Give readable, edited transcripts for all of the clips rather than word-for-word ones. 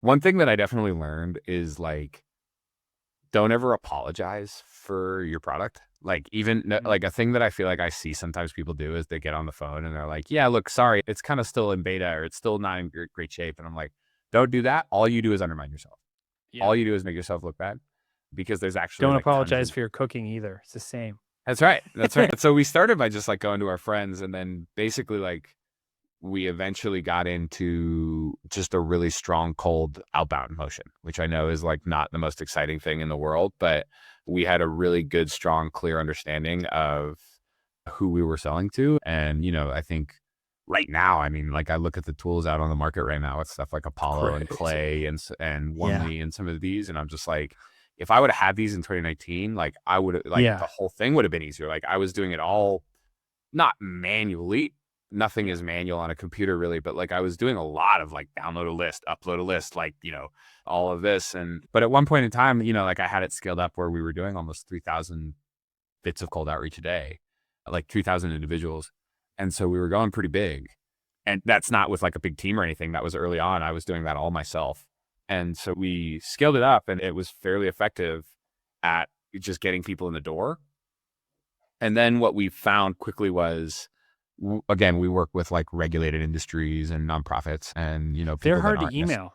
One thing that I definitely learned is like, don't ever apologize for your product. Like Mhm. like a thing that I feel like I see sometimes people do is they get on the phone and they're like, yeah, look, sorry, it's kind of still in beta or it's still not in great shape. And I'm like, don't do that. All you do is undermine yourself. Yeah. All you do is make yourself look bad because there's actually Don't like tons apologize of, for your cooking either. It's the same. that's right. That's right. So we started by just like going to our friends and then basically like we eventually got into just a really strong cold outbound motion, which I know is like not the most exciting thing in the world, but we had a really good, strong, clear understanding of who we were selling to. And, I think right now, I mean, like I look at the tools out on the market right now with stuff like It's Apollo and crazy. Clay and Yeah. Onely and some of these. And I'm just like, if I would have had these in 2019, like I would have, like Yeah. the whole thing would have been easier. Like I was doing it all not manually. Nothing Yeah. is manual on a computer really, but like I was doing a lot of like download a list, upload a list, like, all of this. But at one point in time, like I had it scaled up where we were doing almost 3,000 bits of cold outreach a day, like 3,000 individuals. And so we were going pretty big. And that's not with like a big team or anything. That was early on. I was doing that all myself. And so we scaled it up and it was fairly effective at just getting people in the door. And then what we found quickly was, again, we work with like regulated industries and nonprofits and, They're people that hard to aren't necessarily, email.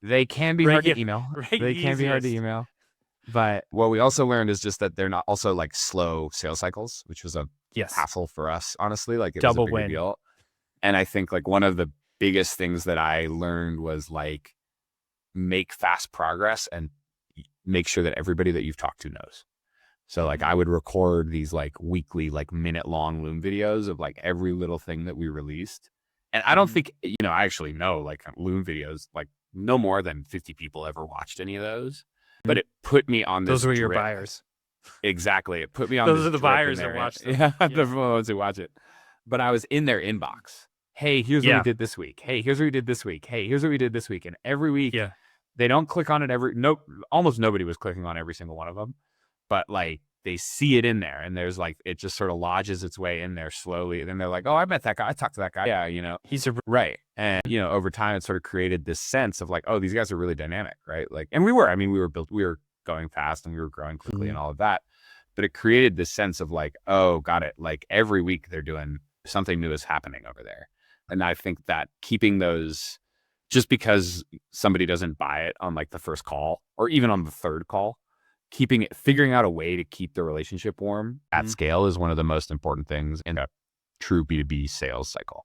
they can be hard to Regu email. They can be hard to easiest. email. But what we also learned is just that they're not also like slow sales cycles, which was a Yes. hassle for us, honestly. Like it was a Double bigger win. deal. And I think like one of the biggest things that I learned was like make fast progress and make sure that everybody that you've talked to knows. So like Mhm. I would record these like weekly, like minute long Loom videos of like every little thing that we released. And I don't Mhm. think, I actually know like Loom videos, like no more than 50 people ever watched any of those. But Mhm. it put me on Those this were your drip. buyers. Exactly. It put me on Those this are the drip in buyers that there. watch them. Yeah, the Yeah. ones who watch it. But I was in their inbox. Hey, here's what we Yeah. did this week. Hey, here's what we did this week. Hey, here's what we did this week. And every week Yeah. they don't click on it nope, almost nobody was clicking on every single one of them. But like they see it in there and there's like it just sort of lodges its way in there slowly. And then they're like, oh, I met that guy. I talked to that guy. Yeah, He's a right. And over time it sort of created this sense of like, oh, these guys are really dynamic, right? Like, and we were going fast and we were growing quickly Mhm. and all of that. But it created this sense of like, oh, got it. Like every week they're doing something new is happening over there. And I think that keeping those, just because somebody doesn't buy it on like the first call or even on the third call, figuring out a way to keep the relationship warm at Mhm. scale is one of the most important things in a true B2B sales cycle.